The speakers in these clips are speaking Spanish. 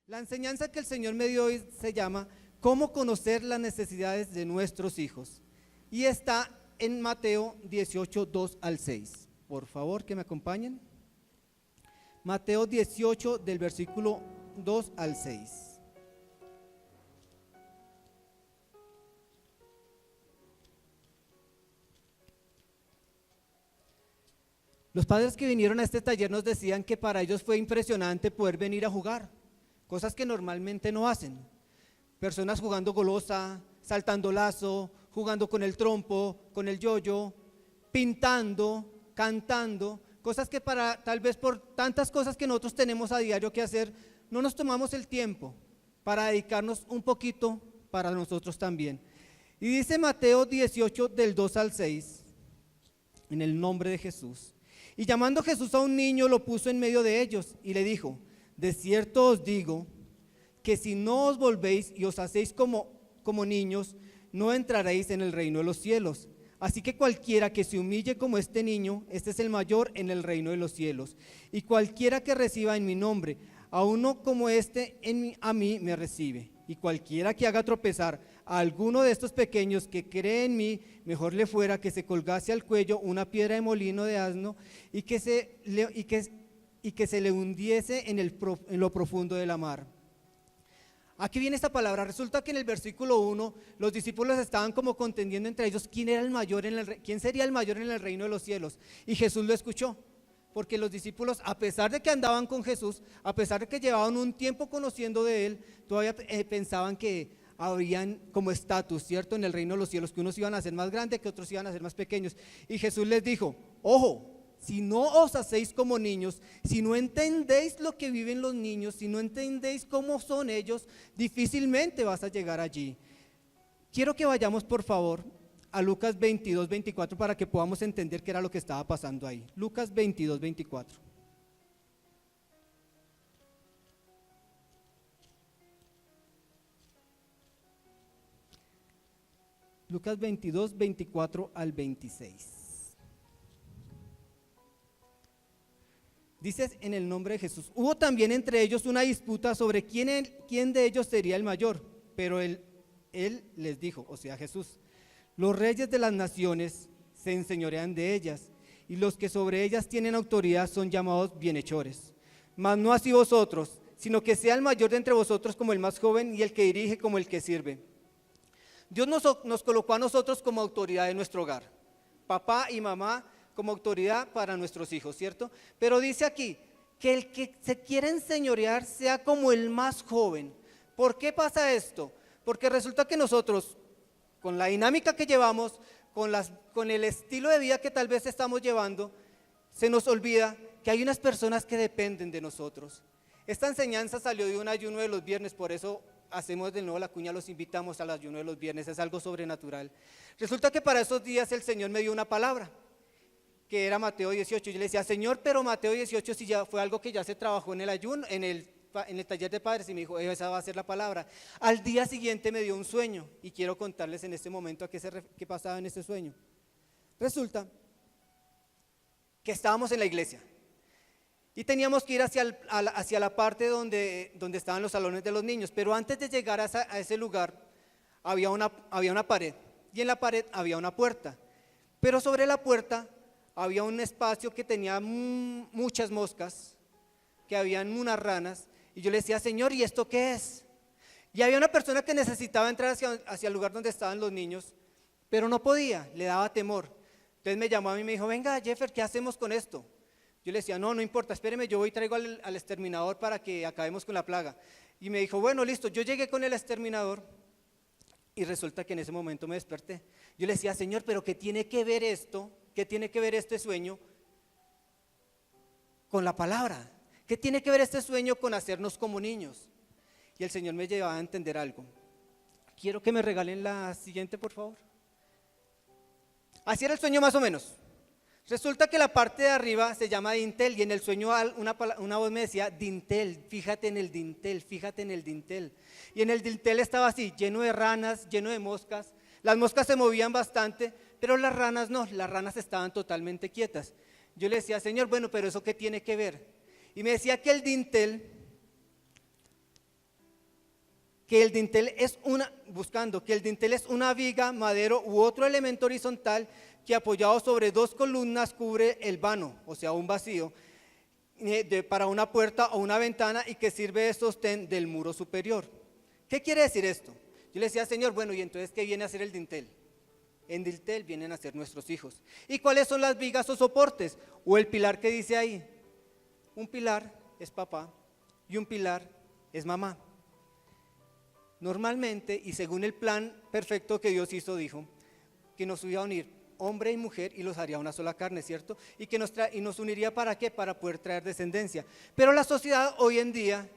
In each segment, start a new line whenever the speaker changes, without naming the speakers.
La enseñanza que el Señor me dio hoy se llama ¿Cómo conocer las necesidades de nuestros hijos? Y está en Mateo 18, 2 al 6. Por favor, que me acompañen. Mateo 18, del versículo 2 al 6. Los padres que vinieron a este taller nos decían que para ellos fue impresionante poder venir a jugar, cosas que normalmente no hacen. Personas jugando golosa, saltando lazo, jugando con el trompo, con el yoyo, pintando, cantando, cosas que tal vez por tantas cosas que nosotros tenemos a diario que hacer, no nos tomamos el tiempo para dedicarnos un poquito para nosotros también. Y dice Mateo 18 del 2 al 6, en el nombre de Jesús. Y llamando Jesús a un niño, lo puso en medio de ellos y le dijo: de cierto os digo que si no os volvéis y os hacéis como niños, no entraréis en el reino de los cielos. Así que cualquiera que se humille como este niño, este es el mayor en el reino de los cielos. Y cualquiera que reciba en mi nombre a uno como este, a mí me recibe. Y cualquiera que haga tropezar a alguno de estos pequeños que cree en mí, mejor le fuera que se colgase al cuello una piedra de molino de asno y que se le hundiese en lo profundo de la mar. Aquí viene esta palabra. Resulta que en el versículo 1 los discípulos estaban como contendiendo entre ellos quién sería el mayor en el reino de los cielos. Y Jesús lo escuchó, porque los discípulos, a pesar de que andaban con Jesús, a pesar de que llevaban un tiempo conociendo de Él, todavía pensaban que habrían como estatus, ¿cierto? En el reino de los cielos, que unos iban a ser más grandes, que otros iban a ser más pequeños. Y Jesús les dijo: ojo, si no os hacéis como niños, si no entendéis lo que viven los niños, si no entendéis cómo son ellos, difícilmente vas a llegar allí. Quiero que vayamos, por favor, a Lucas 22, 24 para que podamos entender qué era lo que estaba pasando ahí. Lucas 22, 24. Lucas 22, 24 al 26. Dice en el nombre de Jesús: hubo también entre ellos una disputa sobre quién de ellos sería el mayor, pero él les dijo, o sea Jesús: los reyes de las naciones se enseñorean de ellas, y los que sobre ellas tienen autoridad son llamados bienhechores. Mas no así vosotros, sino que sea el mayor de entre vosotros como el más joven, y el que dirige como el que sirve. Dios nos colocó a nosotros como autoridad en nuestro hogar, papá y mamá como autoridad para nuestros hijos, ¿cierto? Pero dice aquí que el que se quiere enseñorear sea como el más joven. ¿Por qué pasa esto? Porque resulta que nosotros, con la dinámica que llevamos, con el estilo de vida que tal vez estamos llevando, se nos olvida que hay unas personas que dependen de nosotros. Esta enseñanza salió de un ayuno de los viernes, por eso hacemos de nuevo la cuña, los invitamos al ayuno de los viernes, es algo sobrenatural. Resulta que para esos días el Señor me dio una palabra, que era Mateo 18. Yo le decía: Señor, pero Mateo 18 si ya fue algo que ya se trabajó en el ayuno, en el taller de padres, y me dijo: esa va a ser la palabra. Al día siguiente me dio un sueño, y quiero contarles en este momento qué pasaba en ese sueño. Resulta que estábamos en la iglesia, y teníamos que ir hacia la parte donde estaban los salones de los niños, pero antes de llegar a ese lugar había una pared, y en la pared había una puerta, pero sobre la puerta había un espacio que tenía muchas moscas, que habían unas ranas, y yo le decía: Señor, ¿y esto qué es? Y había una persona que necesitaba entrar hacia el lugar donde estaban los niños, pero no podía, le daba temor. Entonces me llamó a mí y me dijo: venga, Jeffer, ¿qué hacemos con esto? Yo le decía: no importa, espéreme, yo voy y traigo al exterminador para que acabemos con la plaga. Y me dijo: bueno, listo. Yo llegué con el exterminador y resulta que en ese momento me desperté. Yo le decía: Señor, ¿pero qué tiene que ver esto? ¿Qué tiene que ver este sueño con la palabra? ¿Qué tiene que ver este sueño con hacernos como niños? Y el Señor me llevaba a entender algo. Quiero que me regalen la siguiente, por favor. Así era el sueño más o menos. Resulta que la parte de arriba se llama dintel, y en el sueño una voz me decía: dintel, fíjate en el dintel, fíjate en el dintel. Y en el dintel estaba así, lleno de ranas, lleno de moscas. Las moscas se movían bastante, pero las ranas no, las ranas estaban totalmente quietas. Yo le decía: Señor, bueno, pero ¿eso qué tiene que ver? Y me decía que el dintel que el dintel es una viga, madero u otro elemento horizontal que apoyado sobre dos columnas cubre el vano, o sea, un vacío, para una puerta o una ventana y que sirve de sostén del muro superior. ¿Qué quiere decir esto? Yo le decía, Señor, bueno, ¿y entonces qué viene a hacer el dintel? En dintel vienen a ser nuestros hijos. ¿Y cuáles son las vigas o soportes? O el pilar que dice ahí. Un pilar es papá y un pilar es mamá. Normalmente, y según el plan perfecto que Dios hizo, dijo que nos iba a unir hombre y mujer y los haría una sola carne, ¿cierto? Y que nos uniría ¿para qué? Para poder traer descendencia. Pero la sociedad hoy en día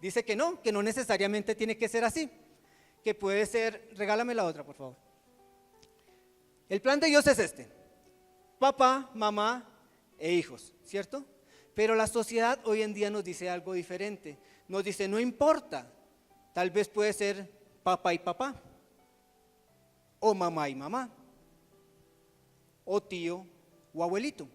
dice que no necesariamente tiene que ser así, que puede ser, regálame la otra por favor. El plan de Dios es este: papá, mamá e hijos, ¿cierto? Pero la sociedad hoy en día nos dice algo diferente. Nos dice, no importa, tal vez puede ser papá y papá, o mamá y mamá, o tío o abuelito,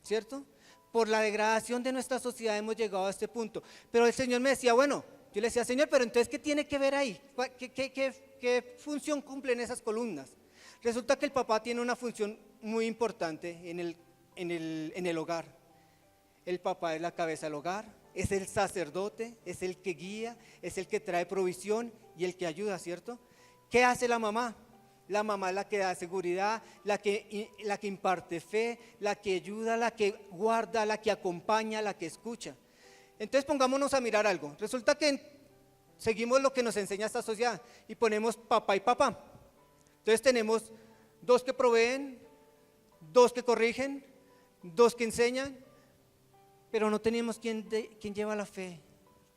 ¿cierto? Por la degradación de nuestra sociedad hemos llegado a este punto. Pero el Señor me decía, bueno, yo le decía, Señor, pero entonces, ¿qué tiene que ver ahí? ¿Qué función cumplen esas columnas? Resulta que el papá tiene una función muy importante en el hogar. El papá es la cabeza del hogar, es el sacerdote, es el que guía, es el que trae provisión y el que ayuda, ¿cierto? ¿Qué hace la mamá? La mamá es la que da seguridad, la que imparte fe, la que ayuda, la que guarda, la que acompaña, la que escucha. Entonces pongámonos a mirar algo. Resulta que seguimos lo que nos enseña esta sociedad y ponemos papá y papá. Entonces tenemos dos que proveen, dos que corrigen, dos que enseñan, pero no tenemos quien lleva la fe,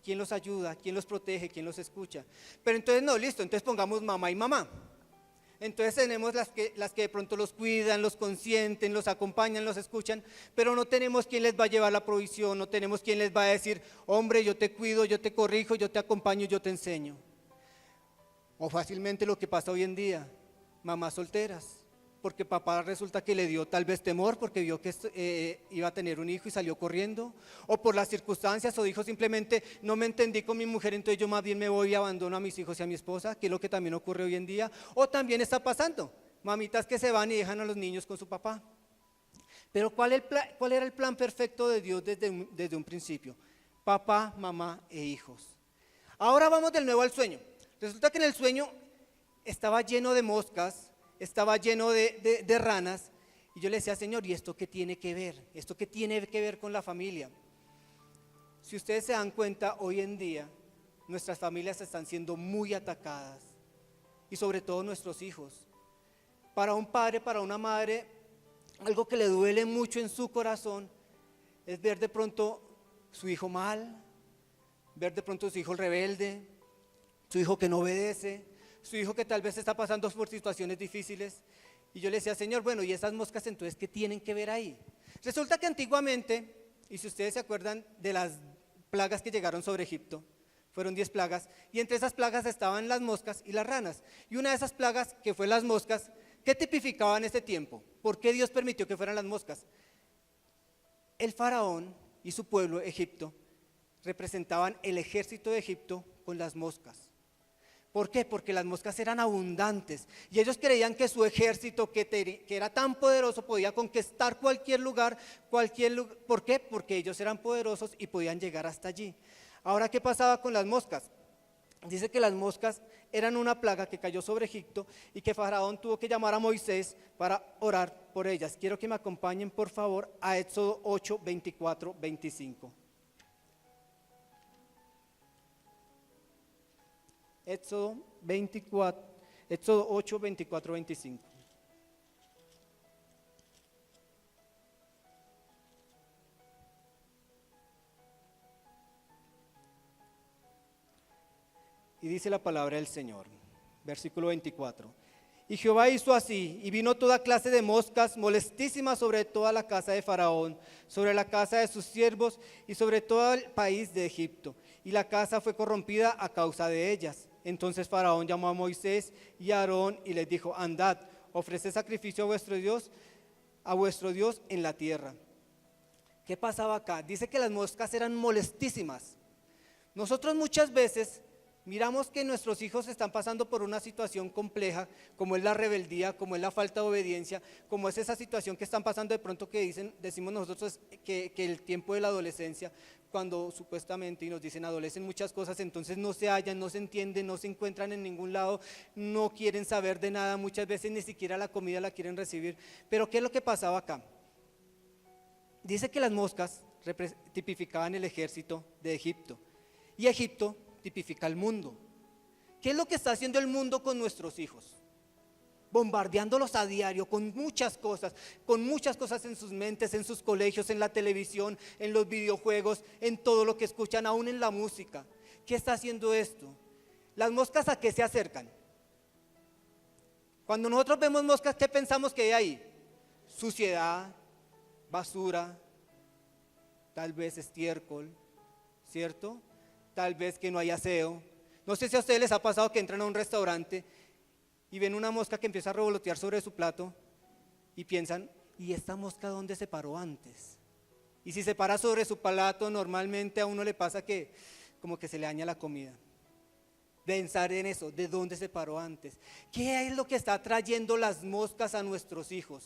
quien los ayuda, quien los protege, quien los escucha. Pero entonces no, listo, entonces pongamos mamá y mamá. Entonces tenemos las que de pronto los cuidan, los consienten, los acompañan, los escuchan, pero no tenemos quien les va a llevar la provisión, no tenemos quien les va a decir, hombre, yo te cuido, yo te corrijo, yo te acompaño, yo te enseño. O fácilmente lo que pasa hoy en día, mamás solteras, porque papá resulta que le dio tal vez temor porque vio que iba a tener un hijo y salió corriendo, o por las circunstancias, o dijo simplemente, no me entendí con mi mujer, entonces yo más bien me voy y abandono a mis hijos y a mi esposa, que es lo que también ocurre hoy en día, o también está pasando, mamitas que se van y dejan a los niños con su papá. Pero ¿cuál era el plan perfecto de Dios desde un principio? Papá, mamá e hijos. Ahora vamos del nuevo al sueño. Resulta que en el sueño estaba lleno de moscas, estaba lleno de ranas, y yo le decía, Señor, ¿y esto qué tiene que ver? ¿Esto qué tiene que ver con la familia? Si ustedes se dan cuenta, hoy en día nuestras familias están siendo muy atacadas, y sobre todo nuestros hijos. Para un padre, para una madre, algo que le duele mucho en su corazón es ver de pronto su hijo mal, ver de pronto su hijo rebelde, su hijo que no obedece, su hijo que tal vez está pasando por situaciones difíciles. Y yo le decía, Señor, bueno, ¿y esas moscas entonces qué tienen que ver ahí? Resulta que antiguamente, y si ustedes se acuerdan de las plagas que llegaron sobre Egipto, fueron 10 plagas, y entre esas plagas estaban las moscas y las ranas. Y una de esas plagas, que fue las moscas, ¿qué tipificaba en este tiempo? ¿Por qué Dios permitió que fueran las moscas? El faraón y su pueblo, Egipto, representaban el ejército de Egipto con las moscas. ¿Por qué? Porque las moscas eran abundantes y ellos creían que su ejército, que era tan poderoso, podía conquistar cualquier lugar. ¿Por qué? Porque ellos eran poderosos y podían llegar hasta allí. Ahora, ¿qué pasaba con las moscas? Dice que las moscas eran una plaga que cayó sobre Egipto y que Faraón tuvo que llamar a Moisés para orar por ellas. Quiero que me acompañen por favor a Éxodo 8, 24, 25. Éxodo 8, 24, 25. Y dice la palabra del Señor, versículo 24. Y Jehová hizo así, y vino toda clase de moscas molestísimas sobre toda la casa de Faraón, sobre la casa de sus siervos y sobre todo el país de Egipto. Y la casa fue corrompida a causa de ellas. Entonces Faraón llamó a Moisés y a Aarón y les dijo, andad, ofreced sacrificio a vuestro Dios en la tierra. ¿Qué pasaba acá? Dice que las moscas eran molestísimas. Nosotros muchas veces miramos que nuestros hijos están pasando por una situación compleja, como es la rebeldía, como es la falta de obediencia, como es esa situación que están pasando de pronto que decimos nosotros que el tiempo de la adolescencia, cuando supuestamente y nos dicen adolecen muchas cosas, entonces no se hallan, no se entienden, no se encuentran en ningún lado, no quieren saber de nada, muchas veces ni siquiera la comida la quieren recibir. Pero ¿qué es lo que pasaba acá? Dice que las moscas tipificaban el ejército de Egipto y Egipto tipifica el mundo. ¿Qué es lo que está haciendo el mundo con nuestros hijos? Bombardeándolos a diario con muchas cosas en sus mentes, en sus colegios, en la televisión, en los videojuegos, en todo lo que escuchan, aún en la música. ¿Qué está haciendo esto? ¿Las moscas a qué se acercan? Cuando nosotros vemos moscas, ¿qué pensamos que hay ahí? Suciedad, basura, tal vez estiércol, ¿cierto? Tal vez que no hay aseo. No sé si a ustedes les ha pasado que entran a un restaurante y ven una mosca que empieza a revolotear sobre su plato y piensan, ¿y esta mosca dónde se paró antes? Y si se para sobre su plato, normalmente a uno le pasa que como que se le daña la comida. Pensar en eso, ¿de dónde se paró antes? ¿Qué es lo que está trayendo las moscas a nuestros hijos?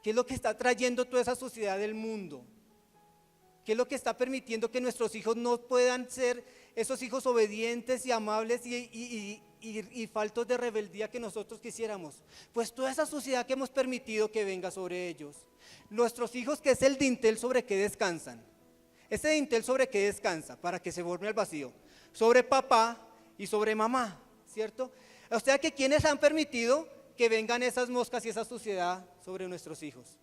¿Qué es lo que está trayendo toda esa suciedad del mundo? ¿Qué es lo que está permitiendo que nuestros hijos no puedan ser esos hijos obedientes y amables y faltos de rebeldía que nosotros quisiéramos? Pues toda esa suciedad que hemos permitido que venga sobre ellos. Nuestros hijos, que es el dintel sobre que descansan. Ese dintel sobre que descansa, para que se forme el vacío. Sobre papá y sobre mamá, ¿cierto? O sea que ¿quiénes han permitido que vengan esas moscas y esa suciedad sobre nuestros hijos?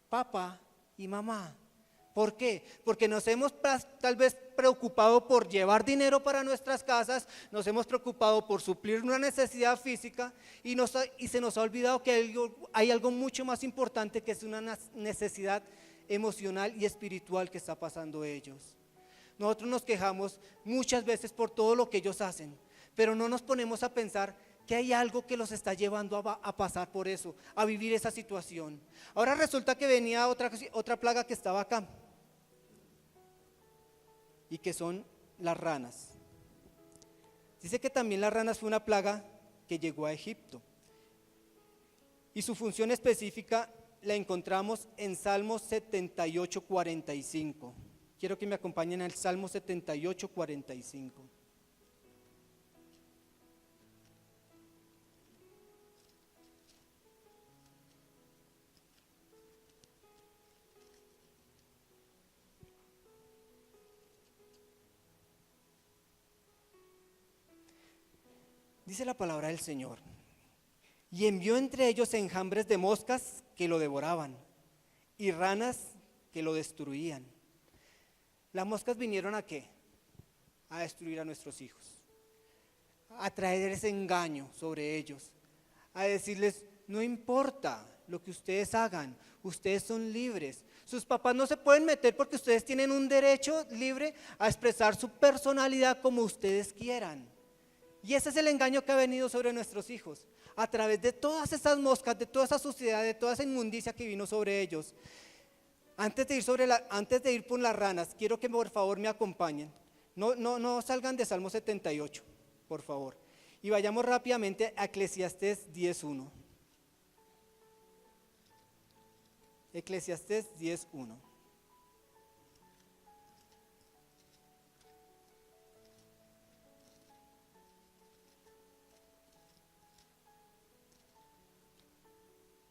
Papá y mamá. ¿Por qué? Porque nos hemos tal vez preocupado por llevar dinero para nuestras casas, nos hemos preocupado por suplir una necesidad física y se nos ha olvidado que hay algo mucho más importante, que es una necesidad emocional y espiritual que está pasando ellos. Nosotros nos quejamos muchas veces por todo lo que ellos hacen, pero no nos ponemos a pensar que hay algo que los está llevando a pasar por eso, a vivir esa situación. Ahora resulta que venía otra plaga que estaba acá, y que son las ranas. Dice que también las ranas fue una plaga que llegó a Egipto, y su función específica la encontramos en Salmos 78, 45. Quiero que me acompañen al Salmo 78, 45. Dice la palabra del Señor: y envió entre ellos enjambres de moscas que lo devoraban y ranas que lo destruían. Las moscas vinieron ¿a qué? A destruir a nuestros hijos, a traer ese engaño sobre ellos, a decirles, no importa lo que ustedes hagan, ustedes son libres. Sus papás no se pueden meter porque ustedes tienen un derecho libre a expresar su personalidad como ustedes quieran. Y ese es el engaño que ha venido sobre nuestros hijos, a través de todas esas moscas, de toda esa suciedad, de toda esa inmundicia que vino sobre ellos. Antes de ir por las ranas, quiero que por favor me acompañen. No salgan de Salmo 78, por favor. Y vayamos rápidamente a Eclesiastés 10.1. Eclesiastés 10.1.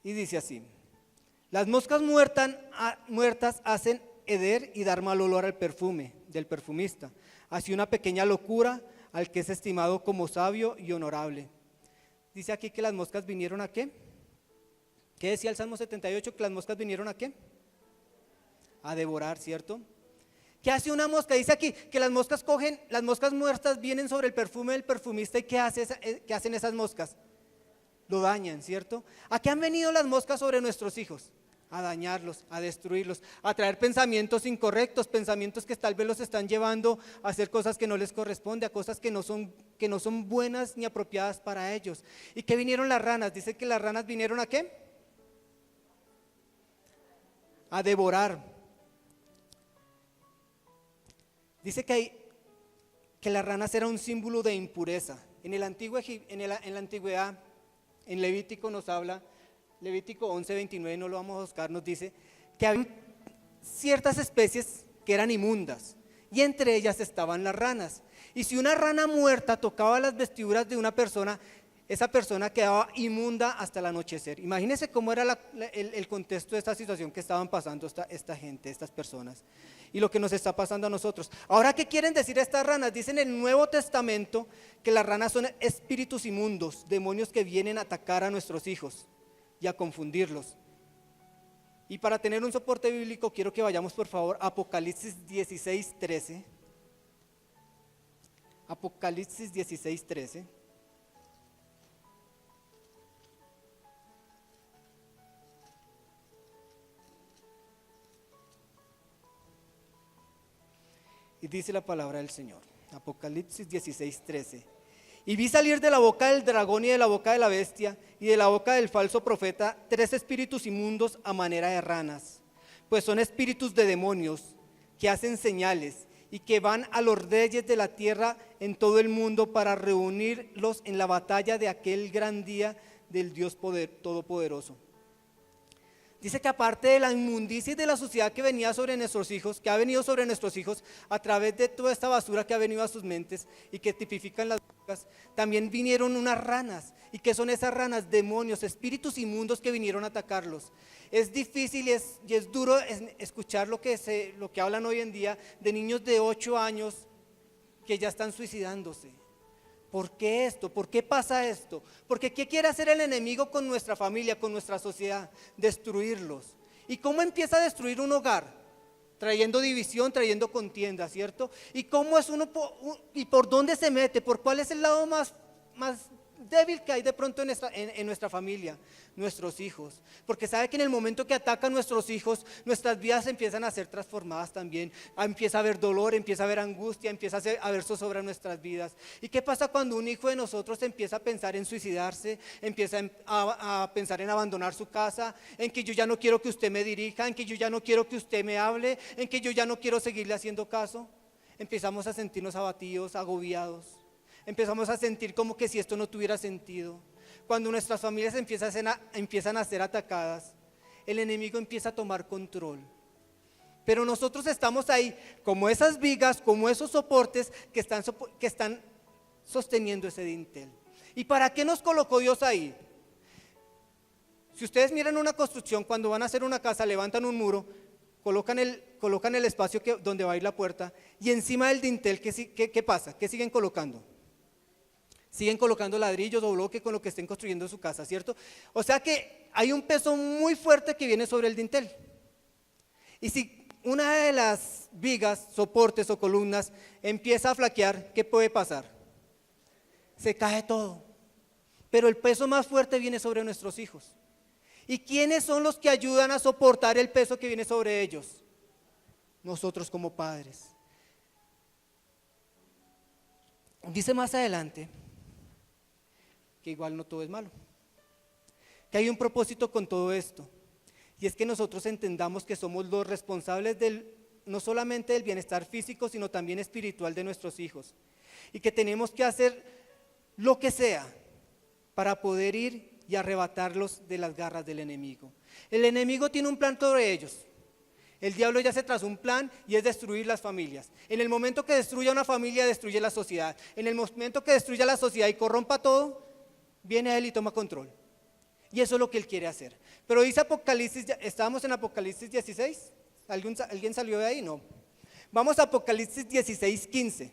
Y dice así: las moscas muertas hacen heder y dar mal olor al perfume del perfumista, así una pequeña locura al que es estimado como sabio y honorable. Dice aquí que las moscas vinieron ¿a qué? ¿Qué decía el Salmo 78? Que las moscas vinieron ¿a qué? A devorar, ¿cierto? ¿Qué hace una mosca? Dice aquí que las moscas muertas vienen sobre el perfume del perfumista. ¿Y qué hacen esas moscas? Lo dañan, ¿cierto? ¿A qué han venido las moscas sobre nuestros hijos? A dañarlos, a destruirlos, a traer pensamientos incorrectos, pensamientos que tal vez los están llevando a hacer cosas que no les corresponde, a cosas que no son buenas ni apropiadas para ellos. ¿Y qué vinieron las ranas? Dice que las ranas vinieron ¿a qué? A devorar. Dice que que las ranas eran un símbolo de impureza. En la antigüedad, en Levítico nos habla, Levítico 11:29, no lo vamos a buscar, nos dice que había ciertas especies que eran inmundas y entre ellas estaban las ranas. Y si una rana muerta tocaba las vestiduras de una persona, esa persona quedaba inmunda hasta el anochecer. Imagínense cómo era el contexto de esta situación que estaban pasando esta gente, estas personas, y lo que nos está pasando a nosotros. Ahora, ¿qué quieren decir estas ranas? Dicen en el Nuevo Testamento que las ranas son espíritus inmundos, demonios que vienen a atacar a nuestros hijos y a confundirlos. Y para tener un soporte bíblico, quiero que vayamos por favor a Apocalipsis 16:13. Apocalipsis 16:13. Y dice la palabra del Señor, Apocalipsis 16:13. Y vi salir de la boca del dragón y de la boca de la bestia y de la boca del falso profeta 3 espíritus inmundos a manera de ranas, pues son espíritus de demonios que hacen señales y que van a los reyes de la tierra en todo el mundo para reunirlos en la batalla de aquel gran día del Dios Todopoderoso. Dice que aparte de la inmundicia y de la suciedad que venía sobre nuestros hijos, que ha venido sobre nuestros hijos a través de toda esta basura que ha venido a sus mentes y que tipifican las drogas, también vinieron unas ranas. ¿Y qué son esas ranas? Demonios, espíritus inmundos que vinieron a atacarlos. Es difícil y es duro escuchar lo que hablan hoy en día de niños de 8 años que ya están suicidándose. ¿Por qué esto? ¿Por qué pasa esto? Porque ¿qué quiere hacer el enemigo con nuestra familia, con nuestra sociedad? Destruirlos. ¿Y cómo empieza a destruir un hogar? Trayendo división, trayendo contienda, ¿cierto? ¿Y cómo es y por dónde se mete? ¿Por cuál es el lado más débil que hay de pronto en nuestra familia? Nuestros hijos. Porque sabe que en el momento que atacan nuestros hijos, nuestras vidas empiezan a ser transformadas también. Empieza a haber dolor, empieza a haber angustia, empieza a haber zozobra en nuestras vidas. ¿Y qué pasa cuando un hijo de nosotros empieza a pensar en suicidarse, empieza a pensar en abandonar su casa, en que yo ya no quiero que usted me dirija, en que yo ya no quiero que usted me hable, en que yo ya no quiero seguirle haciendo caso? Empezamos a sentirnos abatidos, agobiados. Empezamos a sentir como que si esto no tuviera sentido. Cuando nuestras familias empiezan a ser atacadas, el enemigo empieza a tomar control. Pero nosotros estamos ahí como esas vigas, como esos soportes que están sosteniendo ese dintel. ¿Y para qué nos colocó Dios ahí? Si ustedes miran una construcción, cuando van a hacer una casa, levantan un muro, colocan el espacio donde va a ir la puerta, y encima del dintel, ¿qué pasa? ¿Qué siguen colocando? Siguen colocando ladrillos o bloques con lo que estén construyendo su casa, ¿cierto? O sea que hay un peso muy fuerte que viene sobre el dintel. Y si una de las vigas, soportes o columnas empieza a flaquear, ¿qué puede pasar? Se cae todo. Pero el peso más fuerte viene sobre nuestros hijos. ¿Y quiénes son los que ayudan a soportar el peso que viene sobre ellos? Nosotros como padres. Dice más adelante que igual no todo es malo, que hay un propósito con todo esto, y es que nosotros entendamos que somos los responsables no solamente del bienestar físico, sino también espiritual de nuestros hijos, y que tenemos que hacer lo que sea para poder ir y arrebatarlos de las garras del enemigo. El enemigo tiene un plan sobre ellos. El diablo ya se trazó un plan y es destruir las familias. En el momento que destruya una familia, destruye la sociedad. En el momento que destruya la sociedad y corrompa todo, viene él y toma control. Y eso es lo que él quiere hacer. Pero dice Apocalipsis, ¿estábamos en Apocalipsis 16? ¿Alguien salió de ahí? No. Vamos a Apocalipsis 16:15.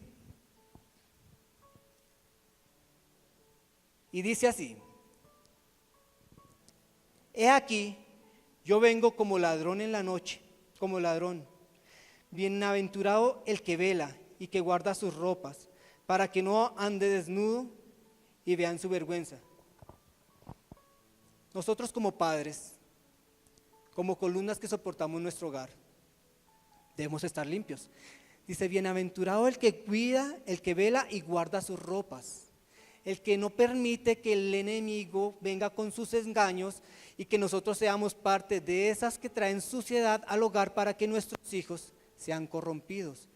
Y dice así: he aquí, yo vengo como ladrón en la noche, como ladrón. Bienaventurado el que vela y que guarda sus ropas, para que no ande desnudo y vean su vergüenza. Nosotros como padres, como columnas que soportamos nuestro hogar, debemos estar limpios. Dice, bienaventurado el que cuida, el que vela y guarda sus ropas, el que no permite que el enemigo venga con sus engaños y que nosotros seamos parte de esas que traen suciedad al hogar para que nuestros hijos sean corrompidos.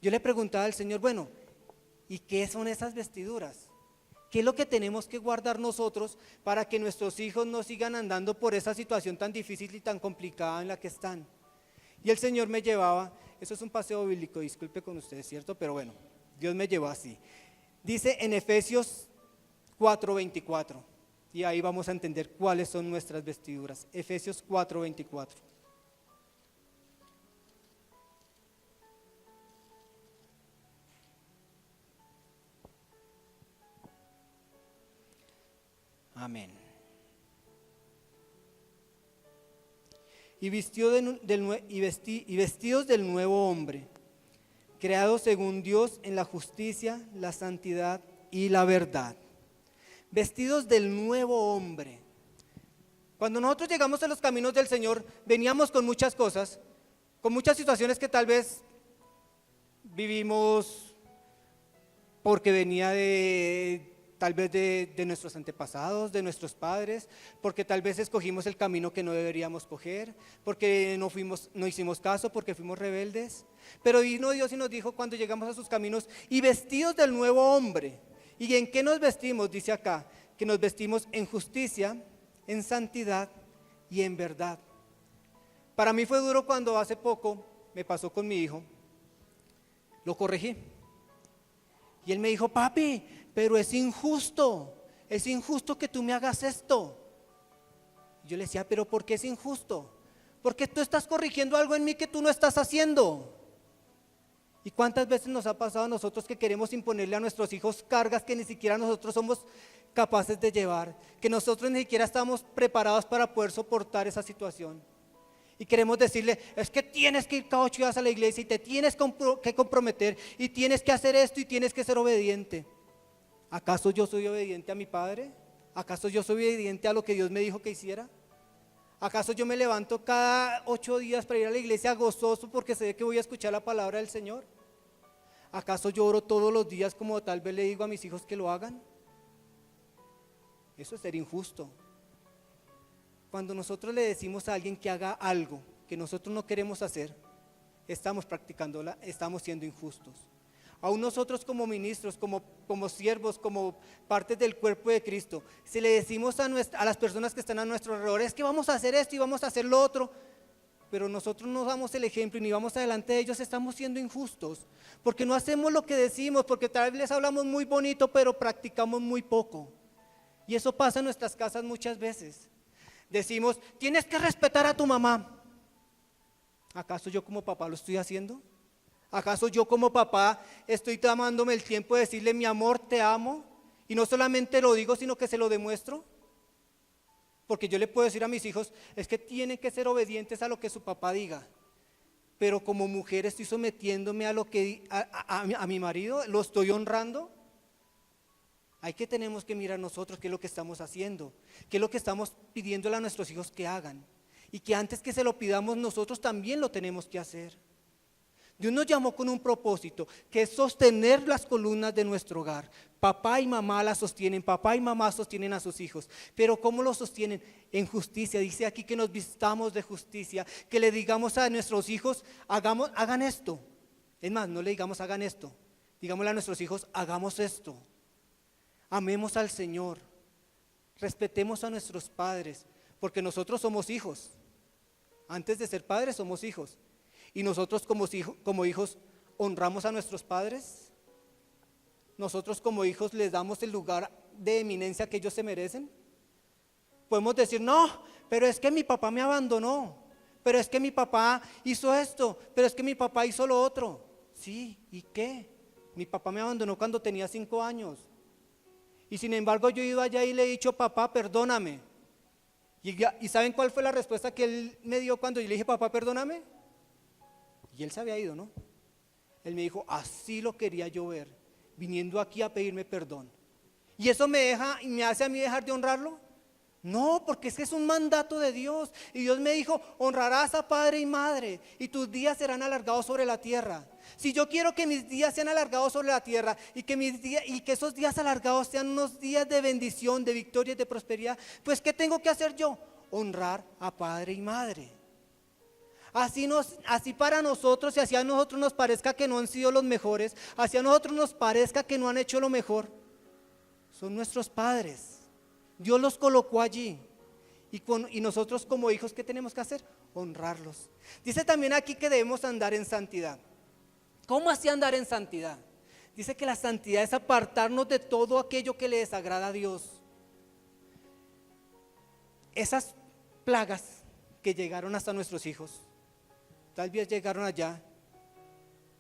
Yo le preguntaba al Señor, bueno, ¿Y qué son esas vestiduras? ¿Qué es lo que tenemos que guardar nosotros para que nuestros hijos no sigan andando por esa situación tan difícil y tan complicada en la que están? Y el Señor me llevaba, eso es un paseo bíblico, disculpe con ustedes, ¿cierto? Pero bueno, Dios me llevó así. Dice en Efesios 4:24, y ahí vamos a entender cuáles son nuestras vestiduras. Efesios 4:24. Amén. Y vestidos del nuevo hombre, creados según Dios en la justicia, la santidad y la verdad. Vestidos del nuevo hombre. Cuando nosotros llegamos a los caminos del Señor, veníamos con muchas cosas, con muchas situaciones que tal vez vivimos porque venía tal vez de nuestros antepasados, de nuestros padres, porque tal vez escogimos el camino que no deberíamos coger, porque no hicimos caso, porque fuimos rebeldes. Pero vino Dios y nos dijo cuando llegamos a sus caminos, y vestidos del nuevo hombre. ¿Y en qué nos vestimos? Dice acá, que nos vestimos en justicia, en santidad y en verdad. Para mí fue duro cuando hace poco me pasó con mi hijo, lo corregí. Y él me dijo, papi, pero es injusto que tú me hagas esto. Y yo le decía, pero ¿por qué es injusto? Porque tú estás corrigiendo algo en mí que tú no estás haciendo. ¿Y cuántas veces nos ha pasado a nosotros que queremos imponerle a nuestros hijos cargas que ni siquiera nosotros somos capaces de llevar? Que nosotros ni siquiera estamos preparados para poder soportar esa situación. Y queremos decirle, es que tienes que ir cada 8 días a la iglesia y te tienes que comprometer y tienes que hacer esto y tienes que ser obediente. ¿Acaso yo soy obediente a mi padre? ¿Acaso yo soy obediente a lo que Dios me dijo que hiciera? ¿Acaso yo me levanto cada 8 días para ir a la iglesia gozoso porque sé que voy a escuchar la palabra del Señor? ¿Acaso yo oro todos los días como tal vez le digo a mis hijos que lo hagan? Eso es ser injusto. Cuando nosotros le decimos a alguien que haga algo que nosotros no queremos hacer, estamos siendo injustos. Aún nosotros como ministros, como siervos, como partes del cuerpo de Cristo, si le decimos a las personas que están a nuestro alrededor, es que vamos a hacer esto y vamos a hacer lo otro, pero nosotros no damos el ejemplo y ni vamos adelante de ellos, estamos siendo injustos, porque no hacemos lo que decimos, porque tal vez les hablamos muy bonito, pero practicamos muy poco. Y eso pasa en nuestras casas muchas veces. Decimos, tienes que respetar a tu mamá. ¿Acaso yo como papá lo estoy haciendo? ¿Acaso yo como papá estoy tomándome el tiempo de decirle, mi amor, te amo? Y no solamente lo digo, sino que se lo demuestro. Porque yo le puedo decir a mis hijos, es que tienen que ser obedientes a lo que su papá diga. Pero como mujer estoy sometiéndome a lo que a mi marido, lo estoy honrando. Tenemos que mirar nosotros qué es lo que estamos haciendo, qué es lo que estamos pidiéndole a nuestros hijos que hagan. Y que antes que se lo pidamos nosotros también lo tenemos que hacer. Dios nos llamó con un propósito, que es sostener las columnas de nuestro hogar. Papá y mamá las sostienen, papá y mamá sostienen a sus hijos. Pero ¿cómo lo sostienen? En justicia. Dice aquí que nos vistamos de justicia, que le digamos a nuestros hijos, hagan esto. Es más, no le digamos hagan esto, digámosle a nuestros hijos, hagamos esto. Amemos al Señor, respetemos a nuestros padres, porque nosotros somos hijos. Antes de ser padres somos hijos. Y nosotros como hijos honramos a nuestros padres. Nosotros como hijos les damos el lugar de eminencia que ellos se merecen. Podemos decir, no, pero es que mi papá me abandonó, pero es que mi papá hizo esto, pero es que mi papá hizo lo otro. Sí, ¿y qué? Mi papá me abandonó cuando tenía 5 años. Y sin embargo yo he ido allá y le he dicho, papá, perdóname. ¿Y saben cuál fue la respuesta que él me dio cuando yo le dije, papá, perdóname? Y él se había ido, ¿no? Él me dijo, así lo quería yo ver, viniendo aquí a pedirme perdón. ¿Y eso me hace a mí dejar de honrarlo? No, porque es que es un mandato de Dios. Y Dios me dijo, honrarás a padre y madre, y tus días serán alargados sobre la tierra. Si yo quiero que mis días sean alargados sobre la tierra y que esos días alargados sean unos días de bendición, de victoria y de prosperidad, pues ¿qué tengo que hacer yo? Honrar a padre y madre. Así para nosotros, y así a nosotros nos parezca que no han sido los mejores, así a nosotros nos parezca que no han hecho lo mejor, son nuestros padres. Dios los colocó allí. Y nosotros como hijos, ¿qué tenemos que hacer? Honrarlos. Dice también aquí que debemos andar en santidad. ¿Cómo así andar en santidad? Dice que la santidad es apartarnos de todo aquello que le desagrada a Dios. Esas plagas que llegaron hasta nuestros hijos, tal vez llegaron allá,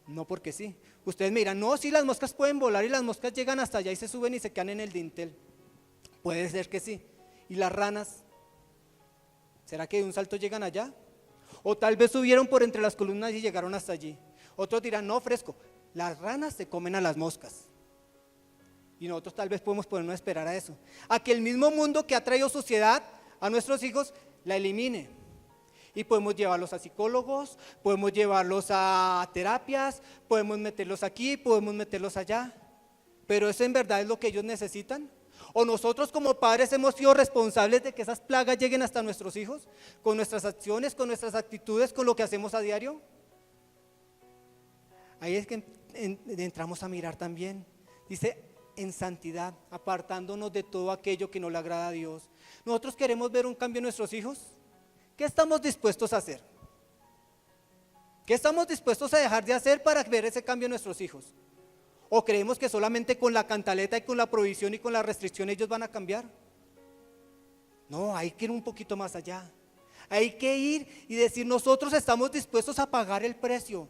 no porque sí. Ustedes me dirán, no, sí, las moscas pueden volar y las moscas llegan hasta allá y se suben y se quedan en el dintel. Puede ser que sí. ¿Y las ranas? ¿Será que de un salto llegan allá? O tal vez subieron por entre las columnas y llegaron hasta allí. Otros dirán, no, fresco, las ranas se comen a las moscas. Y nosotros tal vez podemos ponernos a esperar a eso. A que el mismo mundo que ha traído suciedad a nuestros hijos la elimine. Y podemos llevarlos a psicólogos, podemos llevarlos a terapias, podemos meterlos aquí, podemos meterlos allá. Pero ¿eso en verdad es lo que ellos necesitan? ¿O nosotros como padres hemos sido responsables de que esas plagas lleguen hasta nuestros hijos? Con nuestras acciones, con nuestras actitudes, con lo que hacemos a diario. Ahí es que entramos a mirar también. Dice, en santidad, apartándonos de todo aquello que no le agrada a Dios. Nosotros queremos ver un cambio en nuestros hijos. ¿Qué estamos dispuestos a hacer? ¿Qué estamos dispuestos a dejar de hacer para ver ese cambio en nuestros hijos? ¿O creemos que solamente con la cantaleta y con la prohibición y con la restricción ellos van a cambiar? No, hay que ir un poquito más allá. Hay que ir y decir, nosotros estamos dispuestos a pagar el precio,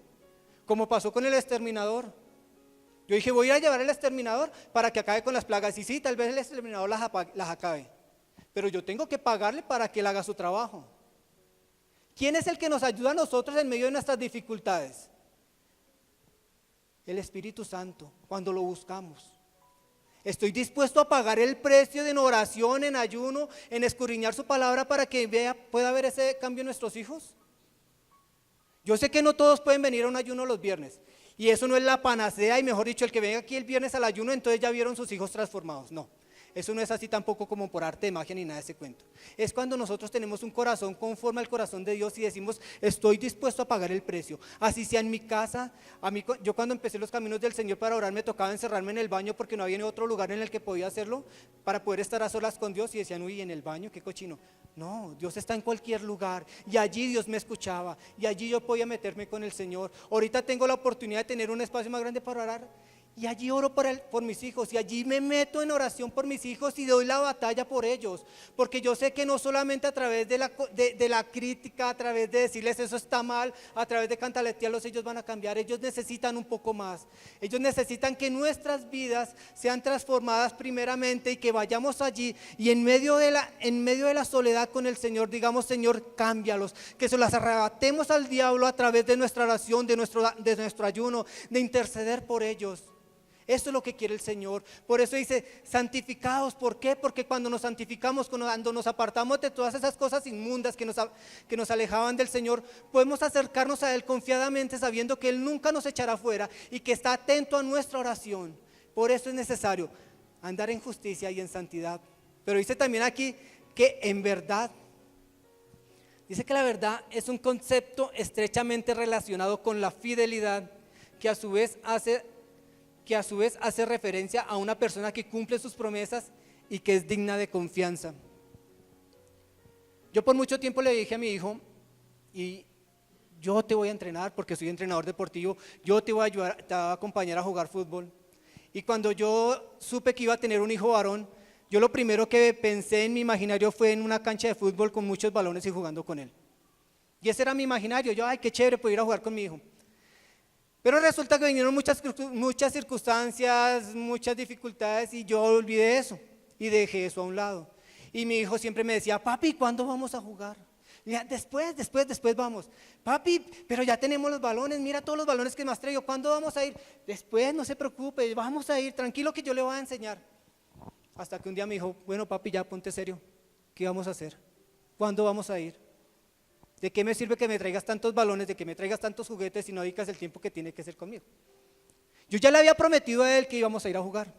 como pasó con el exterminador. Yo dije, voy a ir a llevar el exterminador para que acabe con las plagas. Y sí, tal vez el exterminador las acabe, pero yo tengo que pagarle para que él haga su trabajo. ¿Quién es el que nos ayuda a nosotros en medio de nuestras dificultades? El Espíritu Santo, cuando lo buscamos. Estoy dispuesto a pagar el precio de en oración, en ayuno, en escudriñar su palabra para que pueda haber ese cambio en nuestros hijos. Yo sé que no todos pueden venir a un ayuno los viernes, y eso no es la panacea, y mejor dicho, el que venga aquí el viernes al ayuno, entonces ya vieron sus hijos transformados. No, eso no es así tampoco como por arte de magia ni nada de ese cuento. Es cuando nosotros tenemos un corazón conforme al corazón de Dios y decimos, estoy dispuesto a pagar el precio. Así sea en mi casa. Yo cuando empecé los caminos del Señor para orar me tocaba encerrarme en el baño porque no había ni otro lugar en el que podía hacerlo para poder estar a solas con Dios, y decían, uy, en el baño, qué cochino. No, Dios está en cualquier lugar, y allí Dios me escuchaba, y allí yo podía meterme con el Señor. Ahorita tengo la oportunidad de tener un espacio más grande para orar, y allí oro por mis hijos, y allí me meto en oración por mis hijos y doy la batalla por ellos, porque yo sé que no solamente a través de la crítica, a través de decirles eso está mal, a través de cantaletearlos ellos van a cambiar. Ellos necesitan un poco más. Ellos necesitan que nuestras vidas sean transformadas primeramente, y que vayamos allí y en medio de la soledad con el Señor digamos, Señor, cámbialos, que se las arrebatemos al diablo a través de nuestra oración, de nuestro ayuno, de interceder por ellos. Esto es lo que quiere el Señor. Por eso dice, santificados. ¿Por qué? Porque cuando nos santificamos, cuando nos apartamos de todas esas cosas inmundas que nos alejaban del Señor, podemos acercarnos a Él confiadamente, sabiendo que Él nunca nos echará fuera y que está atento a nuestra oración. Por eso es necesario andar en justicia y en santidad. Pero dice también aquí que en verdad, dice que la verdad es un concepto estrechamente relacionado con la fidelidad, que a su vez hace referencia a una persona que cumple sus promesas y que es digna de confianza. Yo por mucho tiempo le dije a mi hijo, y yo te voy a entrenar porque soy entrenador deportivo, yo te voy a ayudar, te voy a acompañar a jugar fútbol. Y cuando yo supe que iba a tener un hijo varón, yo lo primero que pensé en mi imaginario fue en una cancha de fútbol con muchos balones y jugando con él. Y ese era mi imaginario. Yo, ay, qué chévere poder ir a jugar con mi hijo. Pero resulta que vinieron muchas circunstancias, muchas dificultades, y yo olvidé eso y dejé eso a un lado. Y mi hijo siempre me decía, papi, ¿cuándo vamos a jugar? Ya, después vamos. Papi, pero ya tenemos los balones, mira todos los balones que me has traído, ¿cuándo vamos a ir? Después, no se preocupe, vamos a ir, tranquilo que yo le voy a enseñar. Hasta que un día me dijo, bueno papi, ya ponte serio, ¿qué vamos a hacer? ¿Cuándo vamos a ir? ¿De qué me sirve que me traigas tantos balones, de que me traigas tantos juguetes si no dedicas el tiempo que tiene que ser conmigo? Yo ya le había prometido a él que íbamos a ir a jugar.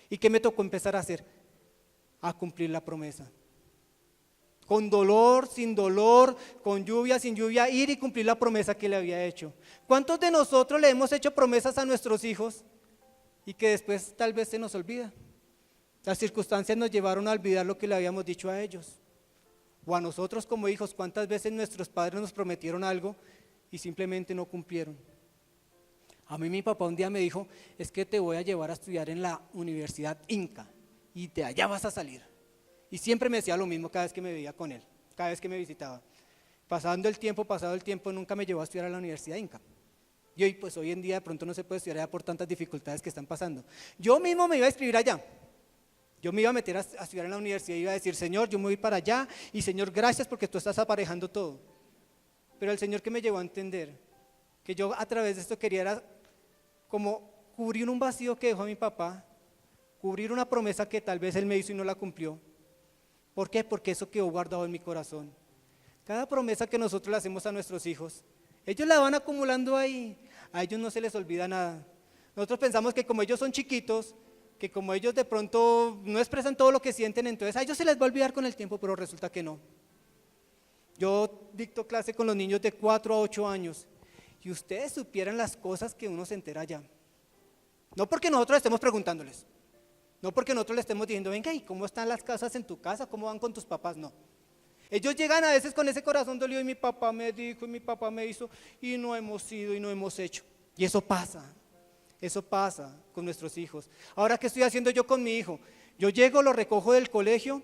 ¿Y qué me tocó empezar a hacer? A cumplir la promesa. con dolor, sin dolor, con lluvia, sin lluvia, ir y cumplir la promesa que le había hecho. ¿Cuántos de nosotros le hemos hecho promesas a nuestros hijos y que después tal vez se nos olvida? Las circunstancias nos llevaron a olvidar lo que le habíamos dicho a ellos. O a nosotros como hijos, ¿cuántas veces nuestros padres nos prometieron algo y simplemente no cumplieron? A mí mi papá un día me dijo, es que te voy a llevar a estudiar en la Universidad Inca y de allá vas a salir. Y siempre me decía lo mismo cada vez que me veía con él, cada vez que me visitaba. Pasado el tiempo, nunca me llevó a estudiar a la Universidad Inca. Y hoy, pues hoy en día de pronto no se puede estudiar allá por tantas dificultades que están pasando. Yo mismo me iba a inscribir allá. Yo me iba a meter a estudiar en la universidad y iba a decir, Señor, yo me voy para allá y Señor, gracias porque tú estás aparejando todo. Pero el Señor que me llevó a entender que yo a través de esto quería era como cubrir un vacío que dejó a mi papá, cubrir una promesa que tal vez él me hizo y no la cumplió. ¿Por qué? Porque eso quedó guardado en mi corazón. Cada promesa que nosotros le hacemos a nuestros hijos, ellos la van acumulando ahí, a ellos no se les olvida nada. Nosotros pensamos que como ellos son chiquitos, que como ellos de pronto no expresan todo lo que sienten, entonces a ellos se les va a olvidar con el tiempo, pero resulta que no. Yo dicto clase con los niños de 4 a 8 años y ustedes supieran las cosas que uno se entera allá. No porque nosotros estemos preguntándoles, no porque nosotros le estemos diciendo, venga, ¿y cómo están las casas en tu casa? ¿Cómo van con tus papás? No. Ellos llegan a veces con ese corazón dolido y mi papá me dijo y mi papá me hizo y no hemos ido y no hemos hecho. Y eso pasa con nuestros hijos. Ahora, ¿qué estoy haciendo yo con mi hijo? Yo llego, lo recojo del colegio,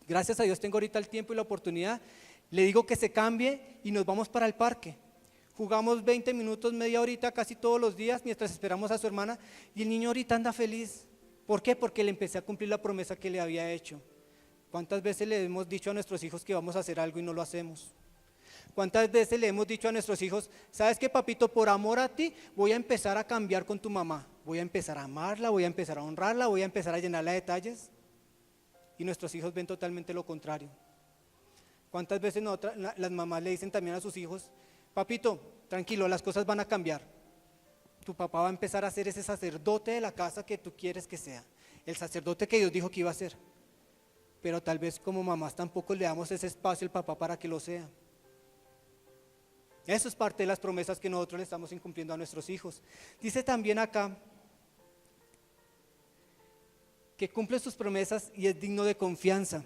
gracias a Dios tengo ahorita el tiempo y la oportunidad, le digo que se cambie y nos vamos para el parque. Jugamos 20 minutos, media horita casi todos los días mientras esperamos a su hermana y el niño ahorita anda feliz. ¿Por qué? Porque le empecé a cumplir la promesa que le había hecho. ¿Cuántas veces le hemos dicho a nuestros hijos que vamos a hacer algo y no lo hacemos? ¿Cuántas veces le hemos dicho a nuestros hijos, sabes qué, papito, por amor a ti voy a empezar a cambiar con tu mamá, voy a empezar a amarla, voy a empezar a honrarla, voy a empezar a llenarla de detalles? Y nuestros hijos ven totalmente lo contrario. ¿Cuántas veces las mamás le dicen también a sus hijos, papito, tranquilo, las cosas van a cambiar, tu papá va a empezar a ser ese sacerdote de la casa que tú quieres que sea, el sacerdote que Dios dijo que iba a ser? Pero tal vez como mamás tampoco le damos ese espacio al papá para que lo sea. Eso es parte de las promesas que nosotros le estamos incumpliendo a nuestros hijos. Dice también acá que cumple sus promesas y es digno de confianza.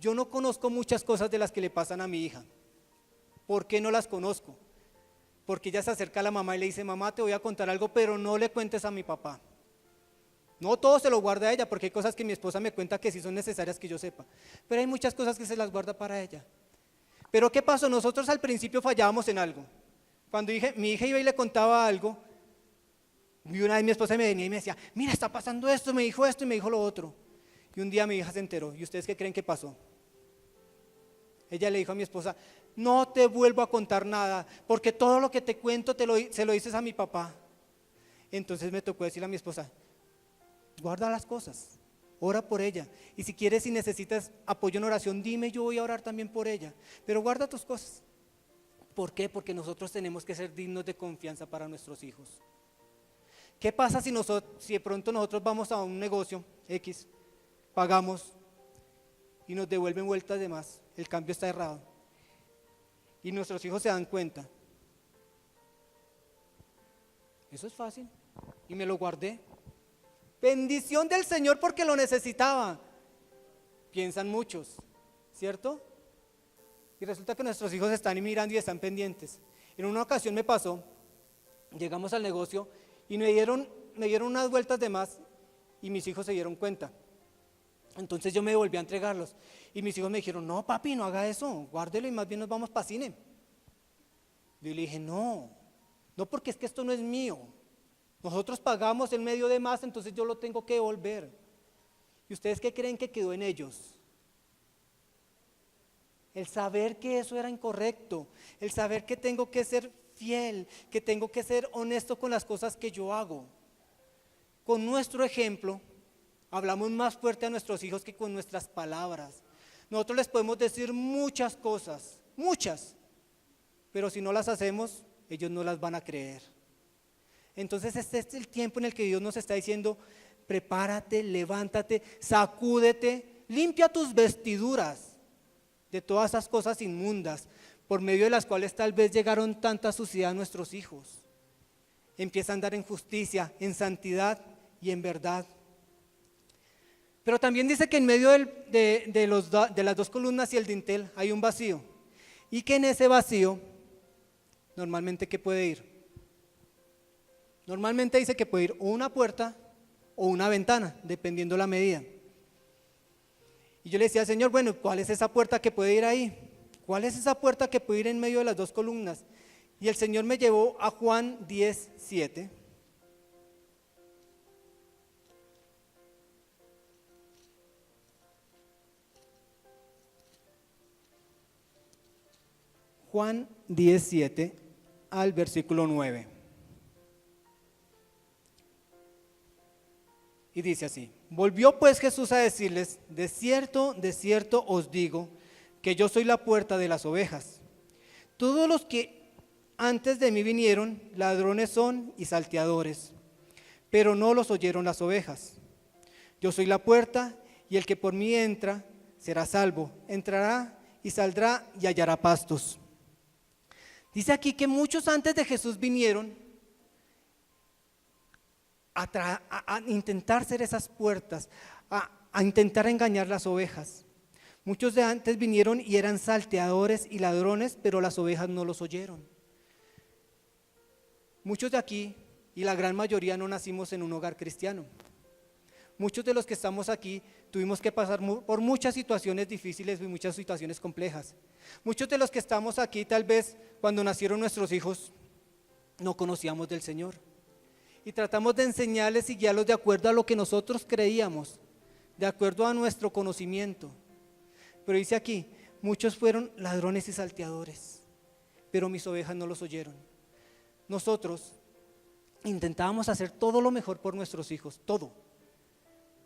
Yo no conozco muchas cosas de las que le pasan a mi hija. ¿Por qué no las conozco? Porque ella se acerca a la mamá y le dice, mamá, te voy a contar algo, pero no le cuentes a mi papá. No todo se lo guarda a ella, porque hay cosas que mi esposa me cuenta que sí son necesarias que yo sepa, pero hay muchas cosas que se las guarda para ella. Pero ¿qué pasó? Nosotros al principio fallábamos en algo. Cuando mi hija iba y le contaba algo, y una vez mi esposa me venía y me decía, mira, está pasando esto, me dijo esto y me dijo lo otro. Y un día mi hija se enteró, ¿y ustedes qué creen que pasó? Ella le dijo a mi esposa, no te vuelvo a contar nada, porque todo lo que te cuento se lo dices a mi papá. Entonces me tocó decirle a mi esposa, guarda las cosas, ora por ella, y si quieres, si necesitas apoyo en oración, dime, yo voy a orar también por ella, pero guarda tus cosas. ¿Por qué? Porque nosotros tenemos que ser dignos de confianza para nuestros hijos. ¿Qué pasa si de pronto nosotros vamos a un negocio X, pagamos y nos devuelven vueltas de más, el cambio está errado y nuestros hijos se dan cuenta? Eso es fácil y me lo guardé. Bendición del Señor porque lo necesitaba. Piensan muchos, ¿cierto? Y resulta que nuestros hijos están mirando y están pendientes. En una ocasión me pasó, llegamos al negocio y me dieron unas vueltas de más y mis hijos se dieron cuenta. Entonces yo me volví a entregarlos y mis hijos me dijeron, no papi, no haga eso, guárdelo y más bien nos vamos para cine. Yo le dije, no porque es que esto no es mío. Nosotros pagamos el medio de más, entonces yo lo tengo que devolver. ¿Y ustedes qué creen que quedó en ellos? El saber que eso era incorrecto, el saber que tengo que ser fiel, que tengo que ser honesto con las cosas que yo hago. Con nuestro ejemplo, hablamos más fuerte a nuestros hijos que con nuestras palabras. Nosotros les podemos decir muchas cosas, muchas, pero si no las hacemos, ellos no las van a creer. Entonces este es el tiempo en el que Dios nos está diciendo, prepárate, levántate, sacúdete Limpia tus vestiduras de todas esas cosas inmundas por medio de las cuales tal vez llegaron tanta suciedad a nuestros hijos. Empieza a andar en justicia, en santidad y en verdad. Pero también dice que en medio de las dos columnas y el dintel hay un vacío. Y que en ese vacío, normalmente, ¿qué puede ir? Normalmente dice que puede ir o una puerta o una ventana, dependiendo la medida. Y yo le decía al Señor, bueno, ¿cuál es esa puerta que puede ir ahí? ¿Cuál es esa puerta que puede ir en medio de las dos columnas? Y el Señor me llevó a Juan 10:7. Juan 10:7 al versículo 9. Y dice así: volvió pues Jesús a decirles, de cierto os digo, que yo soy la puerta de las ovejas. Todos los que antes de mí vinieron, ladrones son y salteadores, pero no los oyeron las ovejas. Yo soy la puerta, y el que por mí entra será salvo, entrará y saldrá y hallará pastos. Dice aquí que muchos antes de Jesús vinieron a intentar ser esas puertas, a intentar engañar las ovejas. Muchos de antes vinieron y eran salteadores y ladrones, pero las ovejas no los oyeron. Muchos de aquí, y la gran mayoría, no nacimos en un hogar cristiano. Muchos de los que estamos aquí tuvimos que pasar por muchas situaciones difíciles y muchas situaciones complejas. Muchos de los que estamos aquí, tal vez cuando nacieron nuestros hijos, no conocíamos del Señor. Y tratamos de enseñarles y guiarlos de acuerdo a lo que nosotros creíamos, de acuerdo a nuestro conocimiento. Pero dice aquí, muchos fueron ladrones y salteadores, pero mis ovejas no los oyeron. Nosotros intentábamos hacer todo lo mejor por nuestros hijos, todo.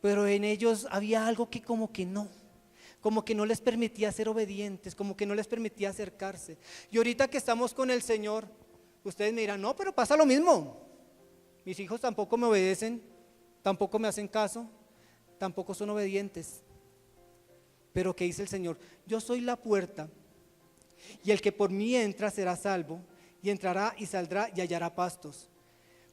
Pero en ellos había algo que como que no les permitía ser obedientes, como que no les permitía acercarse. Y ahorita que estamos con el Señor, ustedes me dirán, no, pero pasa lo mismo. Mis hijos tampoco me obedecen, tampoco me hacen caso, tampoco son obedientes. Pero ¿qué dice el Señor? Yo soy la puerta, y el que por mí entra será salvo, y entrará y saldrá y hallará pastos.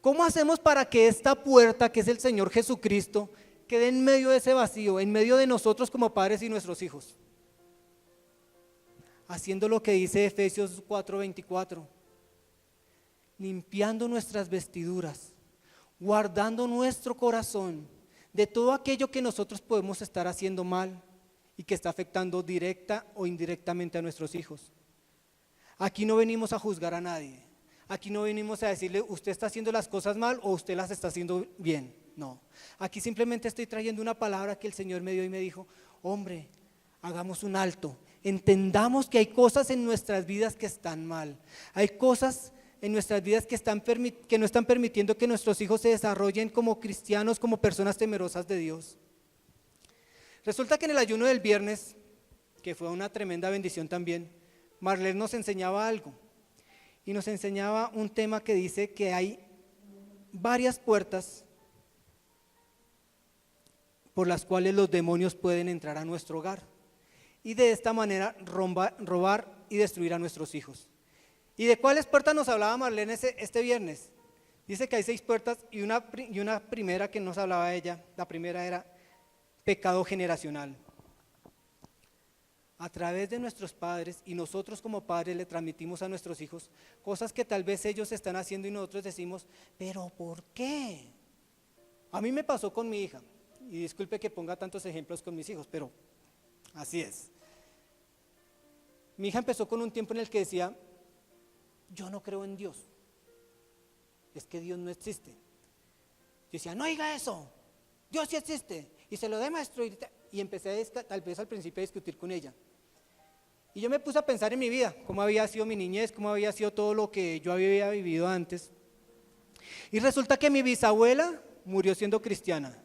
¿Cómo hacemos para que esta puerta, que es el Señor Jesucristo, quede en medio de ese vacío, en medio de nosotros como padres y nuestros hijos? Haciendo lo que dice Efesios 4:24, limpiando nuestras vestiduras, guardando nuestro corazón de todo aquello que nosotros podemos estar haciendo mal y que está afectando directa o indirectamente a nuestros hijos. Aquí no venimos a juzgar a nadie, aquí no venimos a decirle usted está haciendo las cosas mal o usted las está haciendo bien. No, aquí simplemente estoy trayendo una palabra que el Señor me dio y me dijo, hombre, hagamos un alto, entendamos que hay cosas en nuestras vidas que están mal, hay cosas en nuestras vidas que no están permitiendo que nuestros hijos se desarrollen como cristianos, como personas temerosas de Dios. Resulta que en el ayuno del viernes, que fue una tremenda bendición también, Marlene nos enseñaba algo, y nos enseñaba un tema que dice que hay varias puertas por las cuales los demonios pueden entrar a nuestro hogar y de esta manera robar y destruir a nuestros hijos. ¿Y de cuáles puertas nos hablaba Marlene este viernes? Dice que hay 6 puertas y una primera que nos hablaba ella, la primera era pecado generacional. A través de nuestros padres y nosotros como padres le transmitimos a nuestros hijos cosas que tal vez ellos están haciendo y nosotros decimos, ¿pero por qué? A mí me pasó con mi hija, y disculpe que ponga tantos ejemplos con mis hijos, pero así es. Mi hija empezó con un tiempo en el que decía, yo no creo en Dios, es que Dios no existe. Yo decía, no diga eso, Dios sí existe, y se lo demuestro, y empecé tal vez al principio a discutir con ella. Y yo me puse a pensar en mi vida, cómo había sido mi niñez, cómo había sido todo lo que yo había vivido antes. Y resulta que mi bisabuela murió siendo cristiana,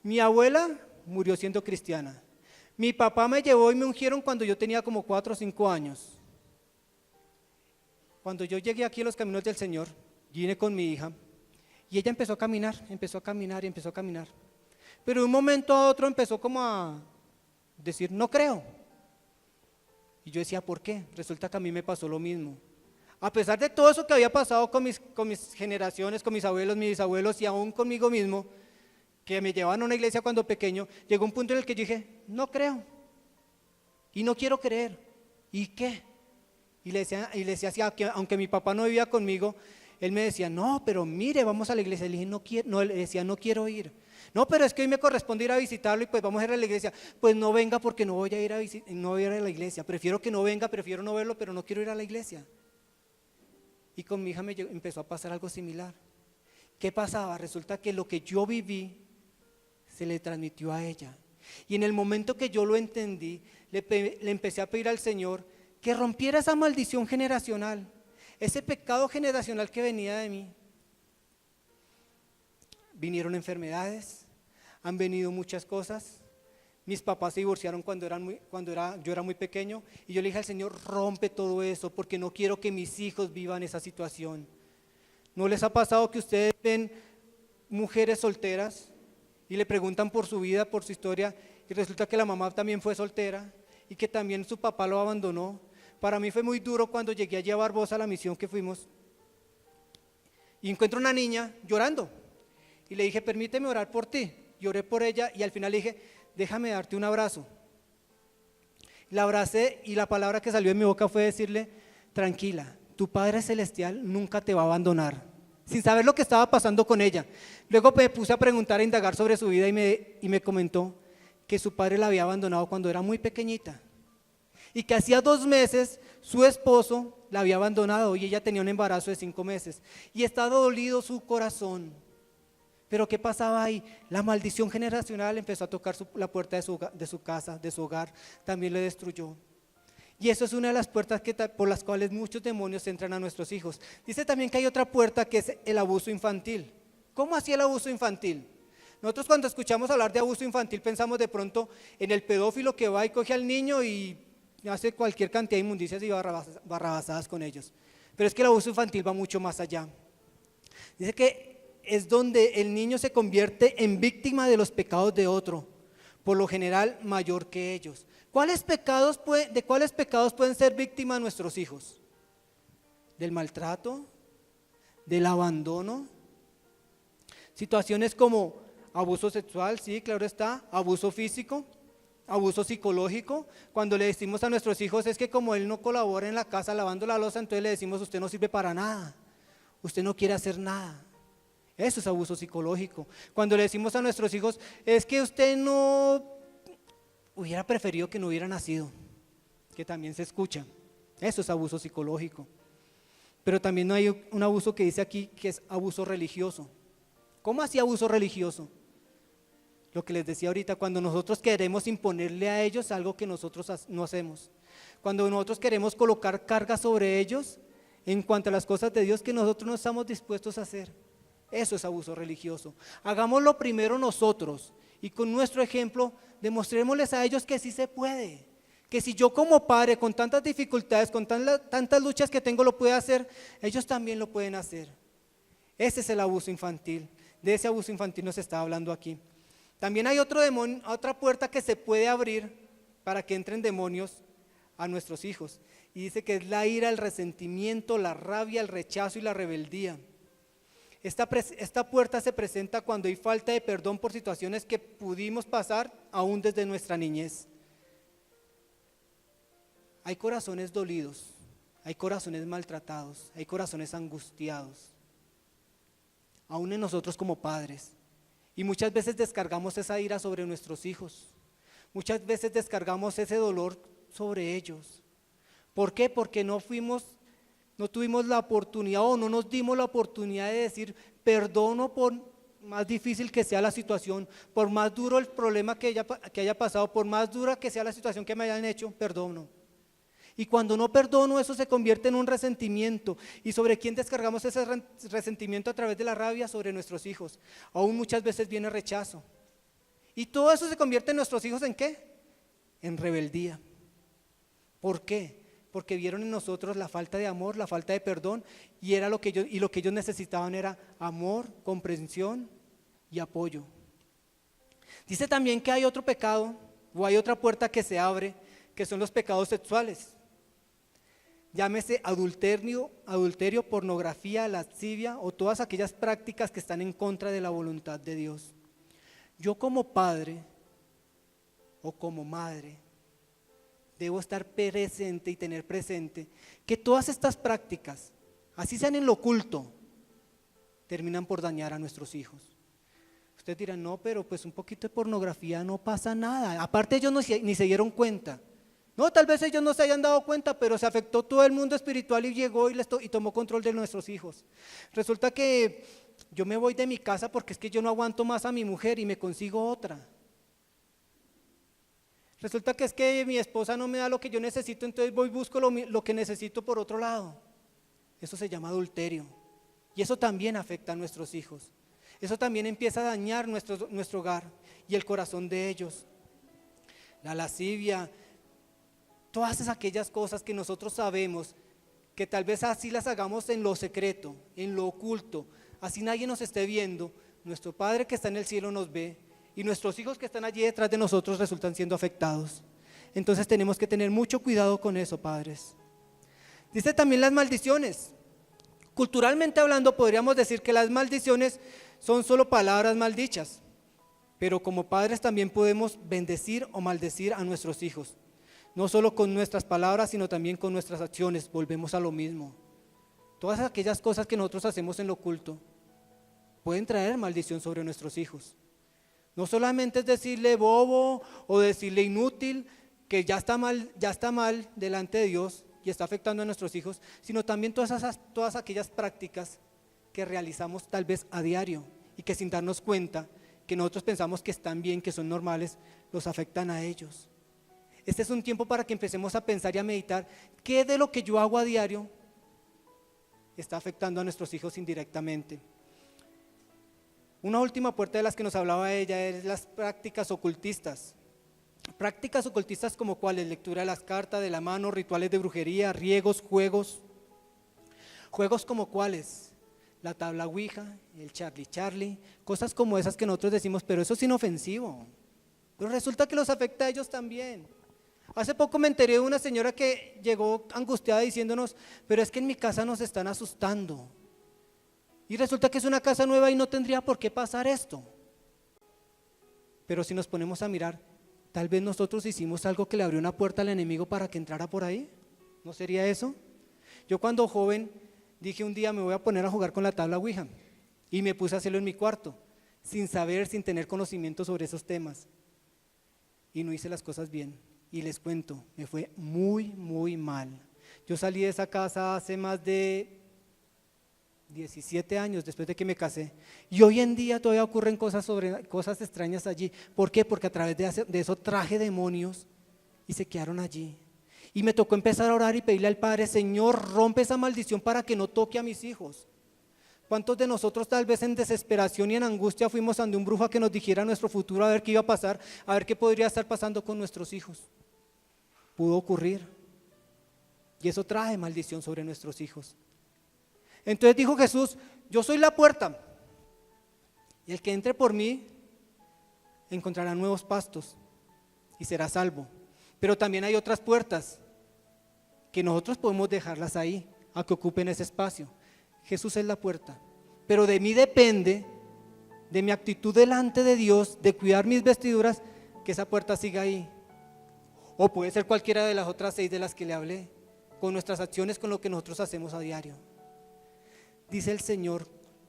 mi abuela murió siendo cristiana, mi papá me llevó y me ungieron cuando yo tenía como 4 o 5 años. Cuando yo llegué aquí a los caminos del Señor, vine con mi hija y ella empezó a caminar. Pero de un momento a otro empezó como a decir, no creo. Y yo decía, ¿por qué? Resulta que a mí me pasó lo mismo. A pesar de todo eso que había pasado con mis generaciones, con mis abuelos, mis bisabuelos y aún conmigo mismo, que me llevaban a una iglesia cuando pequeño, llegó un punto en el que yo dije, no creo y no quiero creer. ¿Y qué? Y le decía así, aunque mi papá no vivía conmigo, él me decía, no, pero mire, vamos a la iglesia. Le dije, no quiero, no, le decía, no quiero ir. No, pero es que hoy me corresponde ir a visitarlo y pues vamos a ir a la iglesia. Pues no venga porque no voy a ir no voy a ir a la iglesia. Prefiero que no venga, prefiero no verlo, pero no quiero ir a la iglesia. Y con mi hija empezó a pasar algo similar. ¿Qué pasaba? Resulta que lo que yo viví se le transmitió a ella. Y en el momento que yo lo entendí, le empecé a pedir al Señor que rompiera esa maldición generacional, ese pecado generacional que venía de mí. Vinieron enfermedades, han venido muchas cosas. Mis papás se divorciaron cuando yo era muy pequeño y yo le dije al Señor, rompe todo eso porque no quiero que mis hijos vivan esa situación. ¿No les ha pasado que ustedes ven mujeres solteras y le preguntan por su vida, por su historia y resulta que la mamá también fue soltera y que también su papá lo abandonó? Para mí fue muy duro cuando llegué allí a Barbosa, a la misión que fuimos, y encuentro una niña llorando y le dije, permíteme orar por ti. Y oré por ella y al final le dije, déjame darte un abrazo. La abracé y la palabra que salió de mi boca fue decirle, tranquila, tu Padre Celestial nunca te va a abandonar, sin saber lo que estaba pasando con ella. Luego me puse a preguntar, a indagar sobre su vida y me comentó que su padre la había abandonado cuando era muy pequeñita y que hacía 2 meses su esposo la había abandonado y ella tenía un embarazo de 5 meses y estaba dolido su corazón. Pero ¿qué pasaba ahí? La maldición generacional empezó a tocar la puerta de su casa, de su hogar, también le destruyó. Y eso es una de las puertas por las cuales muchos demonios entran a nuestros hijos. Dice también que hay otra puerta que es el abuso infantil. ¿Cómo así el abuso infantil? Nosotros cuando escuchamos hablar de abuso infantil pensamos de pronto en el pedófilo que va y coge al niño y hace cualquier cantidad de inmundicias y barrabasadas con ellos. Pero es que el abuso infantil va mucho más allá. Dice que es donde el niño se convierte en víctima de los pecados de otro, por lo general mayor que ellos. ¿De cuáles pecados pueden ser víctimas nuestros hijos? ¿Del maltrato? ¿Del abandono? Situaciones como abuso sexual, sí, claro está, abuso físico, abuso psicológico. Cuando le decimos a nuestros hijos es que como él no colabora en la casa lavando la loza, entonces le decimos usted no sirve para nada, usted no quiere hacer nada. Eso es abuso psicológico. Cuando le decimos a nuestros hijos es que usted no hubiera preferido que no hubiera nacido, que también se escucha. Eso es abuso psicológico. Pero también hay un abuso que dice aquí que es abuso religioso. ¿Cómo así abuso religioso? Lo que les decía ahorita, cuando nosotros queremos imponerle a ellos algo que nosotros no hacemos. Cuando nosotros queremos colocar carga sobre ellos en cuanto a las cosas de Dios que nosotros no estamos dispuestos a hacer. Eso es abuso religioso. Hagámoslo primero nosotros y con nuestro ejemplo demostrémosles a ellos que sí se puede, que si yo como padre con tantas dificultades, con tantas luchas que tengo lo puedo hacer, ellos también lo pueden hacer. Ese es el abuso infantil, de ese abuso infantil nos está hablando aquí. También hay otra puerta que se puede abrir para que entren demonios a nuestros hijos y dice que es la ira, el resentimiento, la rabia, el rechazo y la rebeldía. Esta puerta se presenta cuando hay falta de perdón por situaciones que pudimos pasar aún desde nuestra niñez. Hay corazones dolidos, hay corazones maltratados, hay corazones angustiados, aún en nosotros como padres. Y muchas veces descargamos esa ira sobre nuestros hijos, muchas veces descargamos ese dolor sobre ellos. ¿Por qué? Porque no tuvimos la oportunidad o no nos dimos la oportunidad de decir perdono por más difícil que sea la situación, por más duro el problema que haya pasado, por más dura que sea la situación que me hayan hecho, perdono. Y cuando no perdono, eso se convierte en un resentimiento. ¿Y sobre quién descargamos ese resentimiento a través de la rabia? Sobre nuestros hijos. Aún muchas veces viene rechazo. Y todo eso se convierte en nuestros hijos ¿en qué? En rebeldía. ¿Por qué? Porque vieron en nosotros la falta de amor, la falta de perdón, y lo que ellos necesitaban era amor, comprensión y apoyo. Dice también que hay otro pecado O hay otra puerta que se abre, que son los pecados sexuales. Llámese adulterio, pornografía, lascivia o todas aquellas prácticas que están en contra de la voluntad de Dios. Yo como padre o como madre debo estar presente y tener presente que todas estas prácticas, así sean en lo oculto, terminan por dañar a nuestros hijos. Ustedes dirán, no, pero pues un poquito de pornografía no pasa nada. Aparte ellos ni se dieron cuenta. No, tal vez ellos no se hayan dado cuenta, pero se afectó todo el mundo espiritual y llegó y tomó control de nuestros hijos. Resulta que yo me voy de mi casa porque es que yo no aguanto más a mi mujer y me consigo otra. Resulta que es que mi esposa no me da lo que yo necesito, entonces voy y busco lo que necesito por otro lado. Eso se llama adulterio y eso también afecta a nuestros hijos. Eso también empieza a dañar nuestro hogar y el corazón de ellos. La lascivia, todas aquellas cosas que nosotros sabemos que tal vez así las hagamos en lo secreto, en lo oculto, así nadie nos esté viendo, nuestro Padre que está en el cielo nos ve y nuestros hijos que están allí detrás de nosotros resultan siendo afectados. Entonces tenemos que tener mucho cuidado con eso, padres. Dice también las maldiciones. Culturalmente hablando podríamos decir que las maldiciones son solo palabras maldichas, pero como padres también podemos bendecir o maldecir a nuestros hijos. No solo con nuestras palabras, sino también con nuestras acciones, volvemos a lo mismo. Todas aquellas cosas que nosotros hacemos en lo oculto pueden traer maldición sobre nuestros hijos. No solamente es decirle bobo o decirle inútil, que ya está mal delante de Dios y está afectando a nuestros hijos, sino también todas aquellas prácticas que realizamos tal vez a diario y que sin darnos cuenta, que nosotros pensamos que están bien, que son normales, los afectan a ellos. Este es un tiempo para que empecemos a pensar y a meditar qué de lo que yo hago a diario está afectando a nuestros hijos indirectamente. Una última puerta de las que nos hablaba ella es las prácticas ocultistas. Prácticas ocultistas como cuáles: lectura de las cartas, de la mano, rituales de brujería, riegos, juegos. Juegos como cuáles: la tabla Ouija, el Charlie, cosas como esas que nosotros decimos, pero eso es inofensivo. Pero resulta que los afecta a ellos también. Hace poco me enteré de una señora que llegó angustiada diciéndonos, pero es que en mi casa nos están asustando. Y resulta que es una casa nueva y no tendría por qué pasar esto. Pero si nos ponemos a mirar, tal vez nosotros hicimos algo que le abrió una puerta al enemigo para que entrara por ahí. ¿No sería eso? Yo cuando joven dije un día me voy a poner a jugar con la tabla Ouija y me puse a hacerlo en mi cuarto, sin saber, sin tener conocimiento sobre esos temas. Y no hice las cosas bien. Y les cuento, me fue muy, muy mal. Yo salí de esa casa hace más de 17 años después de que me casé. Y hoy en día todavía ocurren cosas extrañas allí. ¿Por qué? Porque a través de eso traje demonios y se quedaron allí. Y me tocó empezar a orar y pedirle al Padre, Señor, rompe esa maldición para que no toque a mis hijos. ¿Cuántos de nosotros tal vez en desesperación y en angustia fuimos ante un brujo a que nos dijera nuestro futuro, a ver qué iba a pasar, a ver qué podría estar pasando con nuestros hijos? Pudo ocurrir. Y eso trae maldición sobre nuestros hijos. Entonces dijo Jesús, yo soy la puerta, y el que entre por mí encontrará nuevos pastos y será salvo. Pero también hay otras puertas que nosotros podemos dejarlas ahí, a que ocupen ese espacio. Jesús es la puerta, pero de mí depende, de mi actitud delante de Dios, de cuidar mis vestiduras, que esa puerta siga ahí. O puede ser cualquiera de las otras 6 de las que le hablé, con nuestras acciones, con lo que nosotros hacemos a diario. Dice el Señor,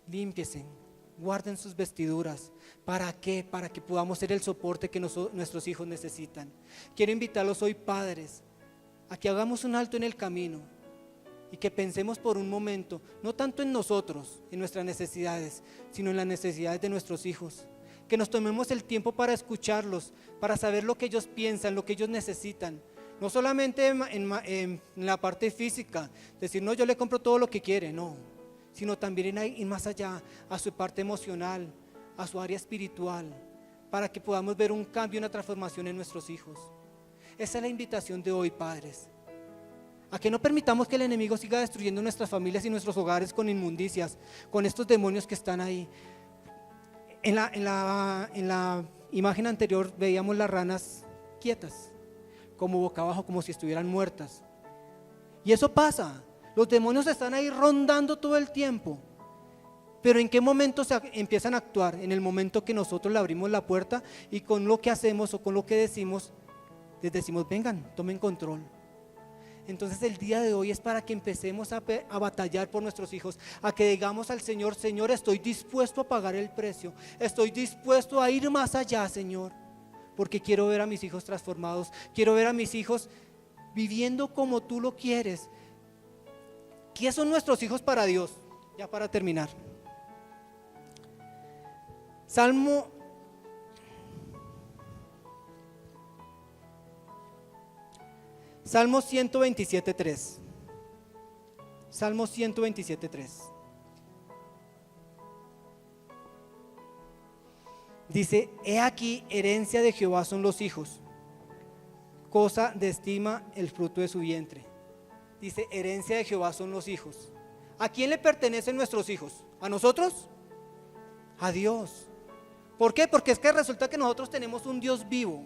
límpiense, guarden sus vestiduras. ¿Para qué? Para que podamos ser el soporte que nuestros hijos necesitan. Quiero invitarlos hoy, padres, a que hagamos un alto en el camino y que pensemos por un momento, no tanto en nosotros, en nuestras necesidades, sino en las necesidades de nuestros hijos. Que nos tomemos el tiempo para escucharlos, para saber lo que ellos piensan, lo que ellos necesitan. No solamente en la parte física, decir, no, yo le compro todo lo que quiere, no, sino también ir más allá, a su parte emocional, a su área espiritual, para que podamos ver un cambio, una transformación en nuestros hijos. Esa es la invitación de hoy, padres. A que no permitamos que el enemigo siga destruyendo nuestras familias y nuestros hogares con inmundicias, con estos demonios que están ahí. En la imagen anterior veíamos las ranas quietas, como boca abajo, como si estuvieran muertas. Y eso pasa, los demonios están ahí rondando todo el tiempo. Pero ¿en qué momento se empiezan a actuar? En el momento que nosotros le abrimos la puerta y con lo que hacemos o con lo que decimos, les decimos, vengan, tomen control. Entonces el día de hoy es para que empecemos a batallar por nuestros hijos, a que digamos al Señor, Señor, estoy dispuesto a pagar el precio, estoy dispuesto a ir más allá, Señor, porque quiero ver a mis hijos transformados, quiero ver a mis hijos viviendo como tú lo quieres. ¿Qué son nuestros hijos para Dios? Ya para terminar. Salmo 127:3. Salmo 127:3. Dice, he aquí, herencia de Jehová son los hijos, cosa de estima el fruto de su vientre. Dice, herencia de Jehová son los hijos. ¿A quién le pertenecen nuestros hijos? ¿A nosotros? A Dios. ¿Por qué? Porque es que resulta que nosotros tenemos un Dios vivo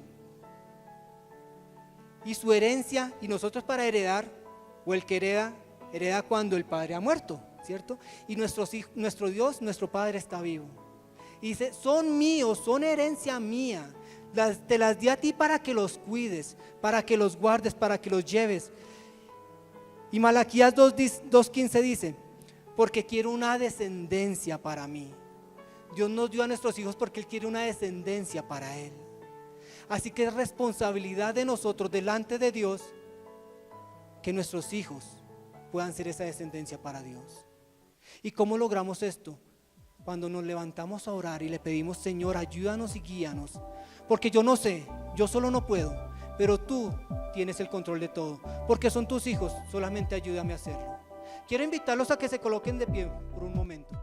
y su herencia, y nosotros para heredar, o el que hereda cuando el padre ha muerto, ¿cierto? Y nuestro Dios, nuestro Padre está vivo. Y dice, son míos, son herencia mía, te las di a ti para que los cuides, para que los guardes, para que los lleves. Y Malaquías 2:15 dice, porque quiero una descendencia para mí. Dios nos dio a nuestros hijos porque Él quiere una descendencia para Él. Así que es responsabilidad de nosotros delante de Dios que nuestros hijos puedan ser esa descendencia para Dios. ¿Y cómo logramos esto? Cuando nos levantamos a orar y le pedimos, Señor, ayúdanos y guíanos, porque yo no sé, yo solo no puedo, pero tú tienes el control de todo, porque son tus hijos, solamente ayúdame a hacerlo. Quiero invitarlos a que se coloquen de pie por un momento.